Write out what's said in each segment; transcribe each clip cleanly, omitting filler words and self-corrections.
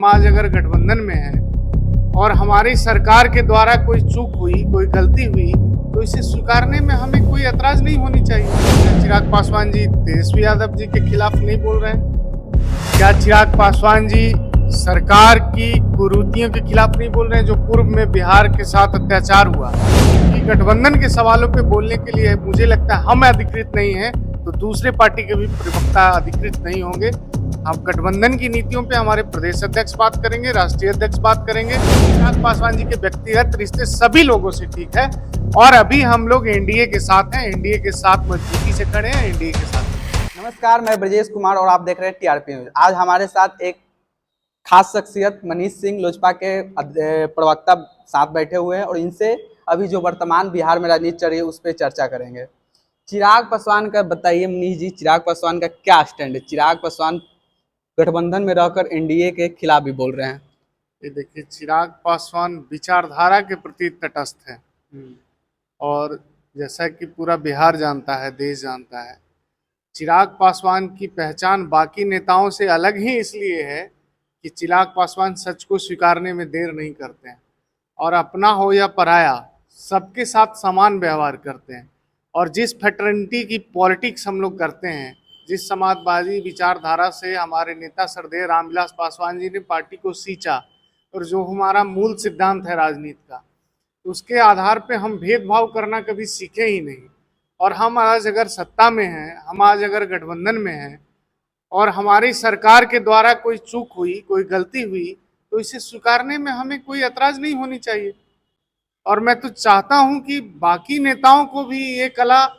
समाज अगर गठबंधन में है और हमारी सरकार के द्वारा कोई चूक हुई, कोई गलती हुई, तो इसे स्वीकारने में हमें कोई ऐतराज नहीं होनी चाहिए। चिराग पासवान जी तेजस्वी यादव जी के खिलाफ नहीं बोल रहे हैं? क्या चिराग पासवान जी सरकार की कुरीतियों के खिलाफ नहीं बोल रहे हैं, जो पूर्व में बिहार के साथ अत्याचार हुआ? कि गठबंधन के सवालों पे बोलने के लिए मुझे लगता है हम अधिकृत नहीं है, तो दूसरे पार्टी के भी प्रवक्ता अधिकृत नहीं होंगे। हम गठबंधन की नीतियों पे हमारे प्रदेश अध्यक्ष बात करेंगे, राष्ट्रीय अध्यक्ष बात करेंगे। चिराग पासवान जी के व्यक्तिगत रिश्ते सभी लोगों से ठीक है और अभी हम लोग एनडीए के साथ हैं, एनडीए के साथ मजबूती से खड़े हैं, एनडीए के साथ। नमस्कार, मैं ब्रजेश कुमार और आप देख रहे हैं टीआरपी न्यूज। आज हमारे साथ एक खास शख्सियत मनीष सिंह लोजपा के प्रवक्ता साथ बैठे हुए हैं और इनसे अभी जो वर्तमान बिहार में राजनीति चल रही है उस पर चर्चा करेंगे। चिराग पासवान का बताइए मनीष जी, चिराग पासवान का क्या स्टैंड है? चिराग पासवान गठबंधन में रहकर एनडीए के खिलाफ भी बोल रहे हैं। ये देखिए, चिराग पासवान विचारधारा के प्रति तटस्थ है और जैसा कि पूरा बिहार जानता है, देश जानता है, चिराग पासवान की पहचान बाकी नेताओं से अलग ही इसलिए है कि चिराग पासवान सच को स्वीकारने में देर नहीं करते हैं और अपना हो या पराया सबके साथ समान व्यवहार करते हैं। और जिस फ्रेटर्निटी की पॉलिटिक्स हम लोग करते हैं, जिस समाजवादी विचारधारा से हमारे नेता श्रद्धेय रामविलास पासवान जी ने पार्टी को सींचा और जो हमारा मूल सिद्धांत है राजनीति का, उसके आधार पे हम भेदभाव करना कभी सीखे ही नहीं। और हम आज अगर सत्ता में हैं, हम आज अगर गठबंधन में हैं और हमारी सरकार के द्वारा कोई चूक हुई, कोई गलती हुई, तो इसे स्वीकारने में हमें कोई ऐतराज नहीं होनी चाहिए। और मैं तो चाहता हूं कि बाकी नेताओं को भी ये कला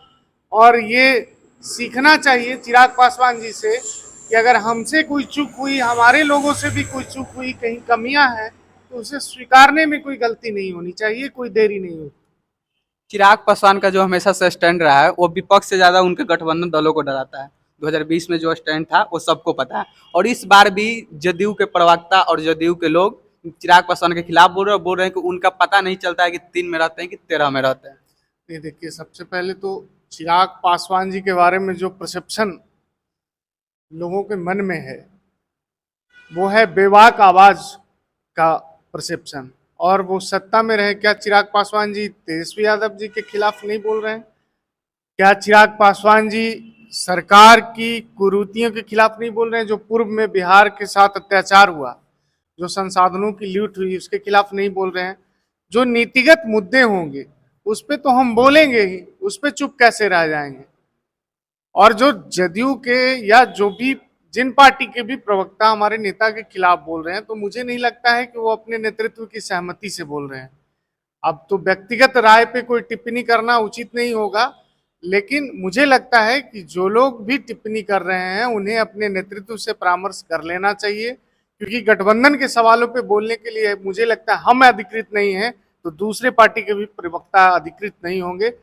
और ये सीखना चाहिए चिराग पासवान जी से कि अगर हमसे कोई चूक हुई, हमारे लोगों से भी कोई चूक हुई, कहीं कमियां हैं, तो उसे स्वीकारने में कोई गलती नहीं होनी चाहिए, कोई देरी नहीं होती। चिराग पासवान का जो हमेशा से स्टैंड रहा है वो विपक्ष से ज्यादा उनके गठबंधन दलों को डराता है। 2020 में जो स्टैंड था वो सबको पता है और इस बार भी जदयू के प्रवक्ता और जदयू के लोग चिराग पासवान के खिलाफ बोल रहे हैं कि उनका पता नहीं चलता है कि 3 में रहते हैं कि 13 में रहते हैं। ये देखिए, सबसे पहले तो चिराग पासवान जी के बारे में जो परसेप्शन लोगों के मन में है वो है बेबाक आवाज का परसेप्शन। और वो सत्ता में रहे, क्या चिराग पासवान जी तेजस्वी यादव जी के खिलाफ नहीं बोल रहे हैं? क्या चिराग पासवान जी सरकार की कुरीतियों के खिलाफ नहीं बोल रहे हैं, जो पूर्व में बिहार के साथ अत्याचार हुआ, जो संसाधनों की लूट हुई, उसके खिलाफ नहीं बोल रहे हैं? जो नीतिगत मुद्दे होंगे उस पे तो हम बोलेंगे ही, उस पे चुप कैसे रह जाएंगे? और जो जदयू के या जो भी जिन पार्टी के भी प्रवक्ता हमारे नेता के खिलाफ बोल रहे हैं, तो मुझे नहीं लगता है कि वो अपने नेतृत्व की सहमति से बोल रहे हैं। अब तो व्यक्तिगत राय पे कोई टिप्पणी करना उचित नहीं होगा, लेकिन मुझे लगता है कि जो लोग भी टिप्पणी कर रहे हैं उन्हें अपने नेतृत्व से परामर्श कर लेना चाहिए, क्योंकि गठबंधन के सवालों पे बोलने के लिए मुझे लगता है हम अधिकृत नहीं है, तो दूसरे पार्टी के भी प्रवक्ता अधिकृत नहीं होंगे।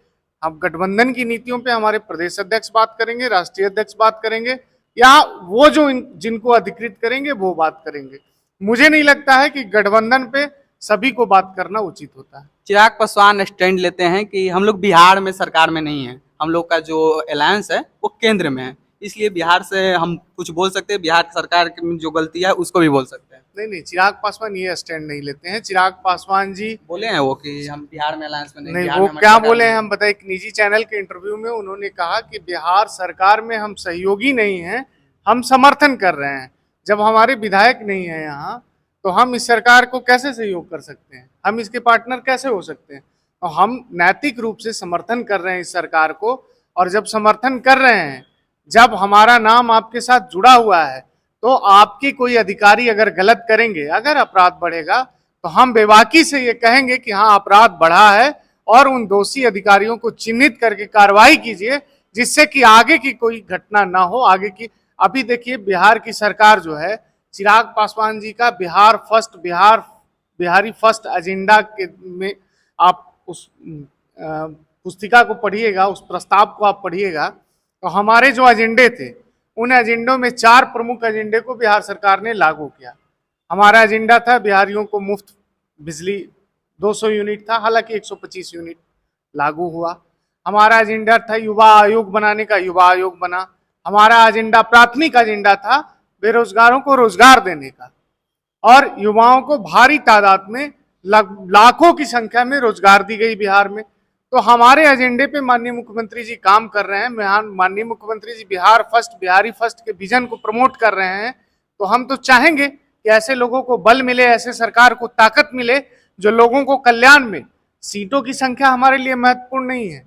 हम गठबंधन की नीतियों पे हमारे प्रदेश अध्यक्ष बात करेंगे, राष्ट्रीय अध्यक्ष बात करेंगे, या वो जो जिनको अधिकृत करेंगे वो बात करेंगे। मुझे नहीं लगता है कि गठबंधन पे सभी को बात करना उचित होता है। चिराग पासवान स्टैंड लेते हैं कि हम लोग बिहार में सरकार में नहीं है, हम लोग का जो अलायंस है वो केंद्र में है, इसलिए बिहार से हम कुछ बोल सकते हैं, बिहार सरकार की जो गलती है उसको भी बोल सकते हैं। नहीं, चिराग पासवान ये स्टैंड नहीं लेते हैं। चिराग पासवान जी बोले हैं वो कि हम बिहार में अलायंस में नहीं, वो क्या बोले हैं हम बताए। एक निजी चैनल के इंटरव्यू में उन्होंने कहा कि बिहार सरकार में हम सहयोगी नहीं हैं, हम समर्थन कर रहे हैं। जब हमारे विधायक नहीं है यहाँ, तो हम इस सरकार को कैसे सहयोग कर सकते हैं? हम इसके पार्टनर कैसे हो सकते हैं? तो हम नैतिक रूप से समर्थन कर रहे हैं इस सरकार को। और जब समर्थन कर रहे हैं, जब हमारा नाम आपके साथ जुड़ा हुआ है, तो आपके कोई अधिकारी अगर गलत करेंगे, अगर अपराध बढ़ेगा, तो हम बेबाकी से ये कहेंगे कि हाँ अपराध बढ़ा है और उन दोषी अधिकारियों को चिन्हित करके कार्रवाई कीजिए, जिससे कि आगे की कोई घटना ना हो। आगे की अभी देखिए, बिहार की सरकार जो है, चिराग पासवान जी का बिहारी फर्स्ट एजेंडा के में आप उस पुस्तिका को पढ़िएगा, उस प्रस्ताव को आप पढ़िएगा, तो हमारे जो एजेंडे थे उन एजेंडों में 4 प्रमुख एजेंडे को बिहार सरकार ने लागू किया। हमारा एजेंडा था बिहारियों को मुफ्त बिजली 200 यूनिट था, हालांकि 125 यूनिट लागू हुआ। हमारा एजेंडा था युवा आयोग बनाने का, युवा आयोग बना। हमारा एजेंडा, प्राथमिक एजेंडा था बेरोजगारों को रोजगार देने का, और युवाओं को भारी तादाद में लाखों की संख्या में रोजगार दी गई बिहार में। तो हमारे एजेंडे पे माननीय मुख्यमंत्री जी काम कर रहे हैं। माननीय मुख्यमंत्री जी बिहार फर्स्ट, बिहारी फर्स्ट के विजन को प्रमोट कर रहे हैं। तो हम तो चाहेंगे कि ऐसे लोगों को बल मिले, ऐसे सरकार को ताकत मिले जो लोगों को कल्याण में, सीटों की संख्या हमारे लिए महत्वपूर्ण नहीं है,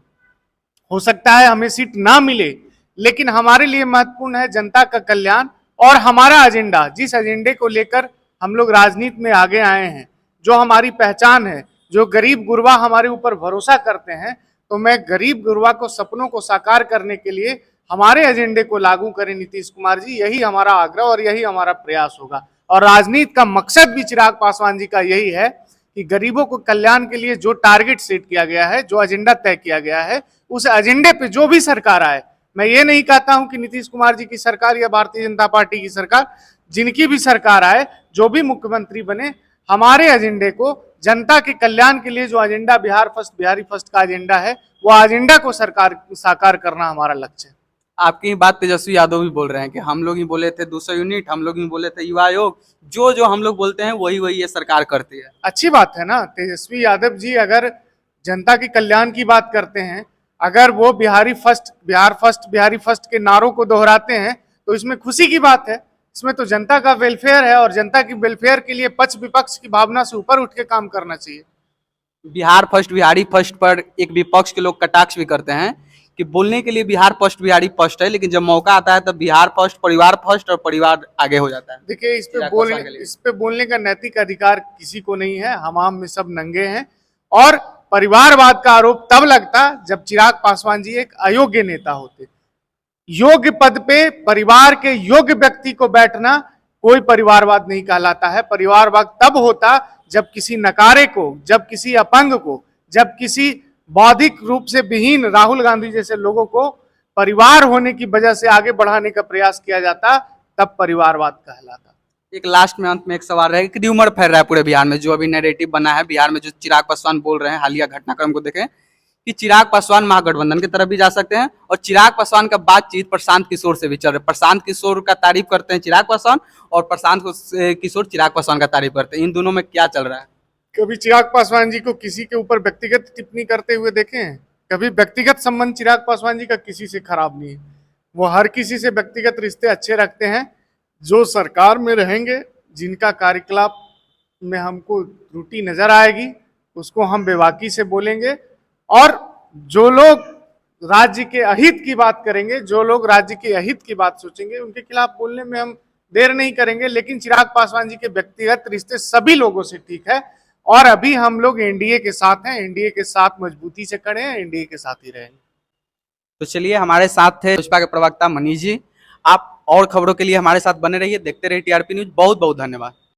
हो सकता है हमें सीट ना मिले, लेकिन हमारे लिए महत्वपूर्ण है जनता का कल्याण और हमारा एजेंडा, जिस एजेंडे को लेकर हम लोग राजनीति में आगे आए हैं, जो हमारी पहचान है, जो गरीब गुरबा हमारे ऊपर भरोसा करते हैं। तो मैं गरीब गुरबा को सपनों को साकार करने के लिए हमारे एजेंडे को लागू करें नीतीश कुमार जी, यही हमारा आग्रह और यही हमारा प्रयास होगा। और राजनीति का मकसद भी चिराग पासवान जी का यही है कि गरीबों को कल्याण के लिए जो टारगेट सेट किया गया है, जो एजेंडा तय किया गया है, उस एजेंडे पे जो भी सरकार आए, मैं ये नहीं कहता हूं कि नीतीश कुमार जी की सरकार या भारतीय जनता पार्टी की सरकार, जिनकी भी सरकार आए, जो भी मुख्यमंत्री बने, हमारे एजेंडे को, जनता के कल्याण के लिए जो agenda Bihar first, Bihari first का एजेंडा है, वो एजेंडा को सरकार साकार करना हमारा लक्ष्य है। आपकी ही बात तेजस्वी यादव भी बोल रहे हैं कि हम लोग ही बोले थे 200 यूनिट, हम लोग ही बोले थे युवा आयोग, जो जो हम लोग बोलते हैं वही वही ये सरकार करती है। अच्छी बात है ना। तेजस्वी यादव जी अगर जनता के कल्याण की बात करते हैं, अगर वो Bihari first, Bihar first, Bihari first के नारों को दोहराते हैं, तो इसमें खुशी की बात है। इसमें तो जनता का वेलफेयर है और जनता की वेलफेयर के लिए पक्ष विपक्ष की भावना से ऊपर उठ के काम करना चाहिए। बिहार फर्स्ट, बिहारी फर्स्ट पर एक विपक्ष के लोग कटाक्ष भी करते हैं कि बोलने के लिए बिहार फर्स्ट, बिहारी फर्स्ट है, लेकिन जब मौका आता है तब बिहार फर्स्ट, परिवार फर्स्ट और परिवार आगे हो जाता है। देखिए, इस पे बोलने का नैतिक अधिकार किसी को नहीं है। हम में सब नंगे हैं। और परिवारवाद का आरोप तब लगता जब चिराग पासवान जी एक अयोग्य नेता होते। योग्य पद पे परिवार के योग्य व्यक्ति को बैठना कोई परिवारवाद नहीं कहलाता है। परिवारवाद तब होता जब किसी नकारे को, जब किसी अपंग को, जब किसी बौद्धिक रूप से विहीन राहुल गांधी जैसे लोगों को परिवार होने की वजह से आगे बढ़ाने का प्रयास किया जाता, तब परिवारवाद कहलाता। एक लास्ट में, अंत में एक सवाल रहेगा कि र्यूमर फैल रहा है पूरे बिहार में, जो अभी नैरेटिव बना है बिहार में, जो चिराग पासवान बोल रहे हैं, हालिया घटनाक्रम को देखें कि चिराग पासवान महागठबंधन की तरफ भी जा सकते हैं और चिराग पासवान का बातचीत प्रशांत किशोर से भी चल रहा है। प्रशांत किशोर का तारीफ करते हैं चिराग पासवान और प्रशांत किशोर चिराग पासवान का तारीफ करते हैं। इन दोनों में क्या चल रहा है? कभी चिराग पासवान जी को किसी के ऊपर व्यक्तिगत टिप्पणी करते हुए देखे हैं? कभी व्यक्तिगत संबंध चिराग पासवान जी का किसी से खराब नहीं है। वो हर किसी से व्यक्तिगत रिश्ते अच्छे रखते हैं। जो सरकार में रहेंगे, जिनका कार्यकलाप में हमको त्रुटि नजर आएगी, उसको हम बेबाकी से बोलेंगे। और जो लोग राज्य के अहित की बात करेंगे, जो लोग राज्य के अहित की बात सोचेंगे, उनके खिलाफ बोलने में हम देर नहीं करेंगे। लेकिन चिराग पासवान जी के व्यक्तिगत रिश्ते सभी लोगों से ठीक है और अभी हम लोग एनडीए के साथ हैं। एनडीए के साथ मजबूती से खड़े हैं, एनडीए के साथ ही रहेंगे। तो चलिए, हमारे साथ थे भाजपा के प्रवक्ता मनीष जी। आप और खबरों के लिए हमारे साथ बने रहिए, देखते रहिए टीआरपी न्यूज। बहुत बहुत धन्यवाद।